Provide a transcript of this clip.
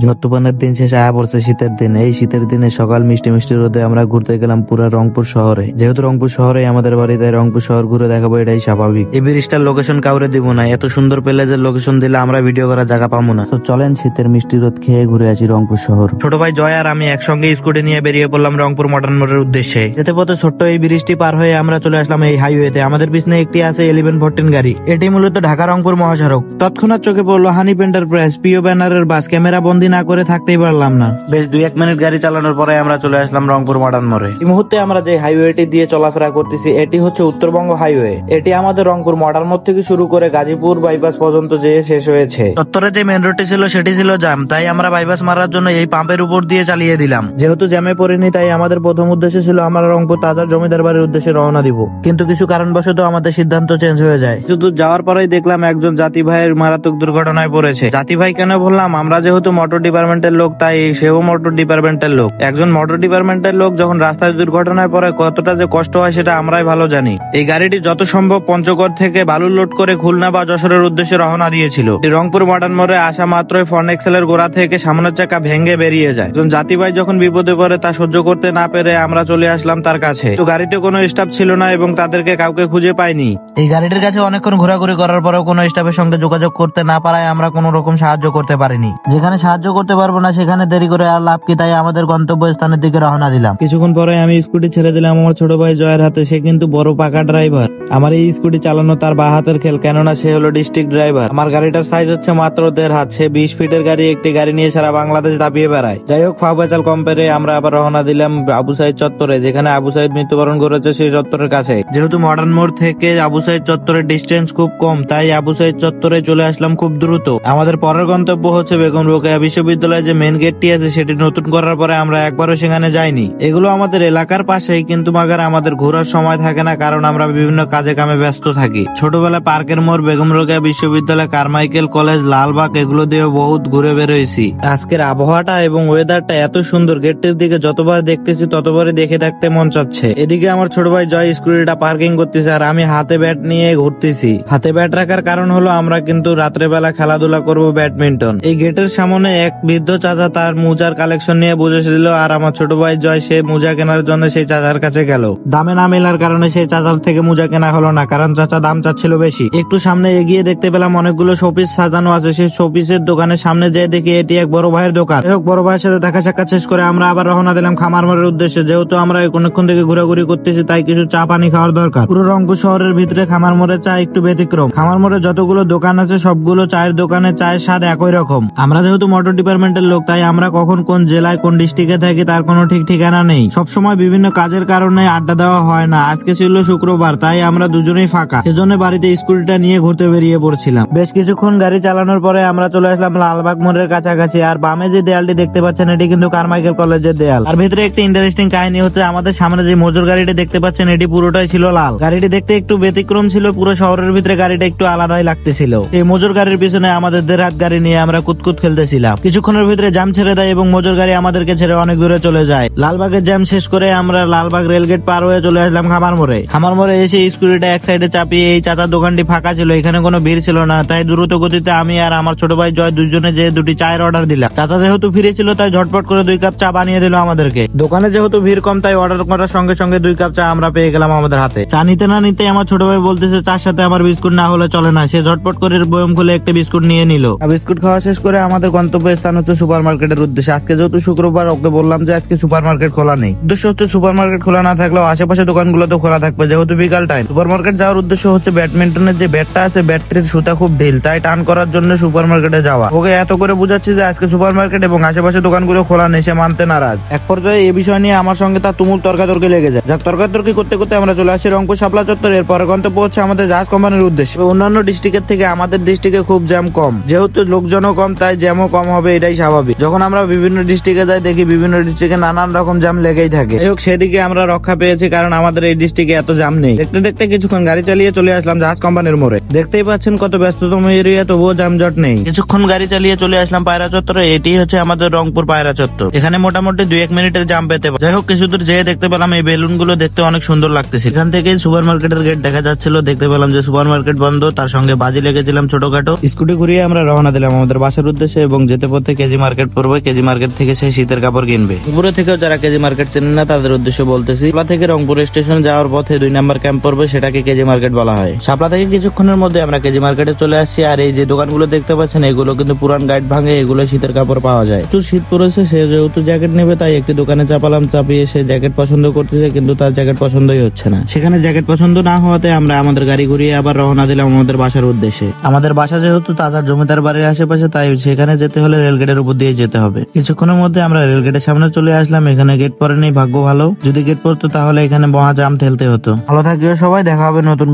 ঝড়-তুফানের দিন শেষে আয়া পড়ছে শীতের দিন। এই শীতের দিনে সকাল মিষ্টি মিষ্টি রোদে আমরা ঘুরতে গেলাম পুরো রংপুর শহরে। যেহেতু রংপুর শহরে আমাদের বাড়ি, তাই রংপুর শহর ঘুরে দেখাবো, এটাই স্বাভাবিক। এই ব্রিজটার লোকেশন কাউরে দিব না, এত সুন্দর প্লেসের লোকেশন দিলে আমরা ভিডিও করার জায়গা পাবো না। তো চলেন শীতের মিষ্টি রোদ খেয়ে ঘুরে আসি রংপুর শহর। ছোট ভাই জয় আর আমি একসঙ্গে স্কুটি নিয়ে বেরিয়ে পড়লাম রংপুর মডার্ন মোড়ের উদ্দেশ্যে। যেতে পথে ছোট্ট এই ব্রিজটি পার হয়ে আমরা চলে আসলাম এই হাইওয়েতে। আমাদের পিছনে একটি আছে 1114 গাড়ি, এটি মূলত ঢাকা রংপুর মহাসড়ক। তৎক্ষণাৎ চোখে পড়লো হানিফ এন্টারপ্রাইজ প্রিয় ব্যানারের বাস। ক্যামেরা বন্দি না করে থাকতেই পারলাম না। বেশ 2-1 মিনিট গাড়ি চালানোর পরে আমরা চলে আসলাম রংপুর মডার্ন মোড়ে। এই মুহূর্তে আমরা যে হাইওয়েটি দিয়ে চলাফেরা করতেছি এটি হচ্ছে উত্তরবঙ্গ হাইওয়ে। এটি আমাদের রংপুর মডার্ন মোড় থেকে শুরু করে গাজীপুর বাইপাস পর্যন্ত যেয়ে শেষ হয়েছে। চত্বরে যে মেন রোডটি ছিল সেটি ছিল জ্যাম, তাই আমরা বাইপাস মারার জন্য এই পাম্পের উপর দিয়ে চালিয়ে দিলাম। যেহেতু জ্যামে পড়িনি, তাই আমাদের প্রথম উদ্দেশ্য ছিল আমরা রংপুর তাজার জমিদার বাড়ির উদ্দেশ্যে রওনা দিব। কিন্তু কিছু কারণবশত আমাদের সিদ্ধান্ত চেঞ্জ হয়ে যায়। শুধু যাওয়ার পরেই দেখলাম একজন জাতি ভাইয়ের মারাত্মক দুর্ঘটনায় পড়েছে। জাতি ভাই কেন বললাম, আমরা যেহেতু মোটর ডিপার্টমেন্টের লোক, তাই সেও মোটর ডিপার্টমেন্টের লোক। একজন মোটর ডিপার্টমেন্টের লোক যখন রাস্তায় দুর্ঘটনায় পড়ে কতটা যে কষ্ট হয় সেটা আমরাই ভালো জানি। এই গাড়িটি যত সম্ভব পঞ্চগড় থেকে বালু লোড করে খুলনা বা যশোরের উদ্দেশ্যে রওনা দিয়েছিল। রংপুর মডার্ন মোড়ে আসা মাত্রই ফ্রন্ট এক্সেলের গোড়া থেকে সামনের চাকা ভেঙে বেরিয়ে যায়। একজন জাতি ভাই যখন বিপদে পড়ে তা সহ্য করতে না পেরে আমরা চলে আসলাম তার কাছে। তো গাড়িতে কোনো স্টাফ ছিল না এবং তাদেরকে কাউকে খুঁজে পাইনি। এই গাড়িটির কাছে অনেকক্ষণ ঘোরাঘুরি করার পরেও কোনো স্টাফের সঙ্গে যোগাযোগ করতে না পারায় আমরা কোনো রকম সাহায্য করতে পারিনি। যেখানে সাহায্য করতে পারবো না সেখানে দেরি করে আর লাভ কি, তাই আমাদের গন্তব্য স্থানের দিকে রওনা দিলাম। কিছুক্ষণ পরে আমি স্কুটি ছেড়ে দিলাম আমার ছোট ভাই জয়ের হাতে। সে কিন্তু বড় পাকা ড্রাইভার। আমার এই স্কুটি চালানো তার বা হাতের খেল, কেননা সে হলো ডিস্ট্রিক্ট ড্রাইভার। আমার গাড়িটার সাইজ হচ্ছে মাত্র 1.5 হাত। সে 20 ফিটের গাড়ি, একটি গাড়ি নিয়ে সারা বাংলাদেশ দাপিয়ে বেড়ায়। যাই হোক, ফাউবাচাল কম্পেয়ারে আমরা আবার রওনা দিলাম আবু সাইদ চত্বরে, যেখানে আবু সাইদ মৃত্যুবরণ করেছে সেই চত্বরের কাছে। যেহেতু মডার্ন মোড় থেকে আবু সাইদ চত্বরের ডিস্টেন্স খুব কম, তাই আবু সাইদ চত্বরে চলে আসলাম খুব দ্রুত। আমাদের পরের গন্তব্য হচ্ছে বেগম রোকেয়া বিশ্ববিদ্যালয়ের যে মেন গেটটি আছে সেটি নতুন করার পরে আমরা একবারও সেখানে যাইনি। এগুলো আমাদের এলাকার পাশেই, কিন্তু মাগার আমাদের ঘোরার সময় থাকে না, কারণ আমরা বিভিন্ন কাজে কামে ব্যস্ত থাকি। ছোটবেলায় পার্কের মোড়, বেগম রোকেয়া বিশ্ববিদ্যালয়, কারমাইকেল কলেজ, লালবাগ এগুলো দিয়ে বহুত ঘুরে বেরোইছি। আজকের আবহাওয়াটা এবং ওয়েদারটা এত সুন্দর, গেটটির দিকে যতবার দেখতেছি ততবারই দেখে দেখতে মন চাচ্ছে। এদিকে আমার ছোট ভাই জয় স্কুটিটা পার্কিং করতেছে আর আমি হাতে ব্যাট নিয়ে ঘুরতেছি। হাতে ব্যাট রাখার কারণ হলো আমরা কিন্তু রাত্রেবেলা খেলাধুলা করব ব্যাডমিন্টন। এই গেটের সামনে এক বৃদ্ধ চাচা তার মোজার কালেকশন নিয়ে বসেছিল আর আমার ছোট ভাই জয় সে মোজা কেনার জন্য সেই চাচার কাছে গেল। দামে না মেলার কারণে সেই চাচার থেকে মোজা কেনা হলো না, কারণ চাচা দাম চাচ্ছিল বেশি। একটু সামনে এগিয়ে দেখতে পেলাম অনেকগুলো শোপিস সাজানো আছে। সেই শোপিসের দোকানের সামনে যেয়ে দেখি এটি এক বড় ভাইয়ের দোকান। বড় ভাইয়ের সাথে দেখা সাক্ষাৎ শেষ করে আমরা আবার রওনা দিলাম খামার মোড়ের উদ্দেশ্যে। যেহেতু আমরা অনেকক্ষণ থেকে ঘোরাঘুরি করতেছি, তাই কিছু চা পানি খাওয়ার দরকার। পুরো রংপুর শহরের ভিতরে খামার মোড়ে চা একটু ব্যতিক্রম। খামার মোড়ে যতগুলো দোকান আছে সবগুলো চায়ের দোকানে চায়ের স্বাদ একই রকম। আমরা যেহেতু মোটর ডিপার্টমেন্টের লোক, তাই আমরা কখন কোন জেলায় কোন ডিস্ট্রিক্টে থাকি তার কোনো ঠিক ঠিকানা নেই। সবসময় বিভিন্ন কাজের কারণে আড্ডা দেওয়া হয় না। আজকে ছিল শুক্রবার, তাই আমরা দুজনেই ফাঁকা, সেজন্য বাড়িতে স্কুটিটা নিয়ে ঘুরতে বেরিয়ে পড়ছিলাম। বেশ কিছুক্ষণ গাড়ি চালানোর পরে আমরা চলে আসলাম লালবাগ মোড়ের কাছাকাছি। আর বামে যে দেয়ালটি দেখতে পাচ্ছেন এটি কিন্তু কারমাইকেল কলেজের দেয়াল। আর ভিতরে একটি ইন্টারেস্টিং কাহিনী হচ্ছে, আমাদের সামনে যে মজুর গাড়িটি দেখতে পাচ্ছেন এটি পুরোটাই ছিল লাল। গাড়িটি দেখতে একটু ব্যতিক্রম ছিল, পুরো শহরের ভিতরে গাড়িটা একটু আলাদাই লাগতেছিল। এই মজুর গাড়ির পিছনে আমাদের 1.5 হাত গাড়ি নিয়ে আমরা কুতকুত খেলতেছিলাম। কিছুক্ষণের ভিতরে জ্যাম ছেড়ে দেয় এবং মজুর গাড়ি আমাদেরকে ছেড়ে অনেক দূরে চলে যায়। লালবাগের জ্যাম শেষ করে আমরা লালবাগ রেলগেট পার হয়ে চলে আসলাম খামার মোড়ে। খামার মোড়ে এসে স্কুটিটা এক সাইডে চাপিয়ে এই চাচার দোকানটি ফাঁকা ছিল, এখানে কোনো ভিড় ছিল না, তাই দ্রুত গতিতে আমি আর আমার ছোট ভাই জয় দুজনে যে 2টি চায়ের অর্ডার দিলাম। চাচা যেহেতু ফিরে ছিল তাই ঝটপট করে 2 কাপ চা বানিয়ে দিল আমাদেরকে। দোকানে যেহেতু ভিড় কম, তাই অর্ডার করার সঙ্গে সঙ্গে 2 কাপ চা আমরা পেয়ে গেলাম আমাদের হাতে। চা নিতে না নিতে আমার ছোট ভাই বলতেছে চার সাথে আমার বিস্কুট না হলে চলে না। সে ঝটপট করে বয়ম খুলে একটা বিস্কুট নিয়ে নিল। বিস্কুট খাওয়া শেষ করে আমাদের গন্তব্য স্থান হচ্ছে সুপার মার্কেটের উদ্দেশ্যে। আজকে যেহেতু শুক্রবার, ওকে বললাম যে আজকে সুপার মার্কেট খোলা নেই। উদ্দেশ্য হচ্ছে সুপার মার্কেট খোলা না থাকলেও আশেপাশে দোকানগুলো তো খোলা থাকবে, যেহেতু বিকাল টাইম। সুপার মার্কেট যাওয়ার উদ্দেশ্য হচ্ছে ব্যাডমিন্টনের যে ব্যাটটা আছে, ব্যাটটির সুতা খুব ঢিল, তাই টান করার জন্য সুপার মার্কেটে যাওয়া। ওকে এত করে বুঝাচ্ছি যে আজকে সুপার মার্কেট এবং আশেপাশে দোকানগুলো খোলা নেই, সে মানতে নারাজ। এক পর্যায়ে এই বিষয় নিয়ে আমার সঙ্গে তার তুমুল তর্কাতর্কি লেগে যায়। যাক, তর্কাতর্কি করতে করতে আমরা চলে আসি রংপুর শাপলা চত্বর। এর পরে গন্তব্য হচ্ছে আমাদের জাহাজ কোম্পানির উদ্দেশ্যে। অন্যান্য ডিস্ট্রিক্টের থেকে আমাদের ডিস্ট্রিক্টে খুব জ্যাম কম, যেহেতু লোকজনও কম তাই জ্যামও কম হবে, এটাই স্বাভাবিক। যখন আমরা বিভিন্ন ডিস্ট্রিক্টে যাই দেখি বিভিন্ন ডিস্ট্রিক্টে নানান রকম জ্যাম লেগেই থাকে। যাই হোক, সেদিকে আমরা রক্ষা পেয়েছি, কারণ আমাদের এই ডিস্ট্রিক্টে এত জ্যাম নেই। দেখতে দেখতে কিছুক্ষণ গাড়ি চালিয়ে চলে আসলাম জাহাজ কোম্পানির মোড়ে। দেখতেই পাচ্ছেন কত ব্যস্ততম এরিয়া, তবুও যানজট নেই। কিছুক্ষণ গাড়ি চালিয়ে চলে আসলাম পায়রা চত্বরে। এটি হচ্ছে আমাদের রংপুর পায়রা চত্বর। এখানে মোটামুটি 2-1 মিনিটের জাম পেতে পারে। যাই হোক, কিছু দূর যেয়ে দেখতে পেলাম এই বেলুন গুলো দেখতে অনেক সুন্দর লাগতেছিল। এখান থেকে সুপার মার্কেটের গেট দেখা যাচ্ছিল। দেখতে পেলাম যে সুপার মার্কেট বন্ধ, তার সঙ্গে বাজি লেগেছিলাম ছোটখাটো। স্কুটি ঘুরিয়ে আমরা রওনা দিলাম আমাদের বাসার উদ্দেশ্যে এবং যেতে যেতে পথে কেজি মার্কেট পড়বে, কেজি মার্কেট থেকে সে শীতের কাপড় কিনবে। উপরে থেকেও যারা কেজি মার্কেট চেনেন না তাদের উদ্দেশ্য বলতেছি, শাপলা থেকে রংপুর স্টেশন যাওয়ার পথে 2 নম্বর ক্যাম্প পড়বে, সেটাকে কেজি মার্কেট বলা হয়। শাপলা থেকে কিছুক্ষণের মধ্যে আমরা কেজি মার্কেটে চলে আসছি। আর এই যে দোকানগুলো দেখতে পাচ্ছেন এগুলো কিন্তু পুরান গাইড ভাঙে, এগুলো শীতের কাপড় পাওয়া যায়। প্রচুর শীত পড়েছে, সে যেহেতু জ্যাকেট নেবে তাই একটি দোকানে চাপালাম, চাপিয়ে সে জ্যাকেট পছন্দ করতেছে কিন্তু তার জ্যাকেট পছন্দই হচ্ছে না। সেখানে জ্যাকেট পছন্দ না হওয়াতে আমরা আমাদের গাড়ি ঘুরিয়ে আবার রওনা দিলাম আমাদের বাসার উদ্দেশ্যে। আমাদের বাসা যেহেতু তাজার জমিদার বাড়ির আশেপাশে, তাই সেখানে যেতে হলে রেলগেটের উপর দিয়ে যেতে হবে। কিছুক্ষণের মধ্যে আমরা রেলগেটের সামনে চলে আসলাম। এখানে গেট পড়েনি, ভাগ্য ভালো, যদি গেট পড়তো তাহলে এখানে মহা জাম ঠেলতে হতো। ভালো থাকিও সবাই, দেখা হবে নতুন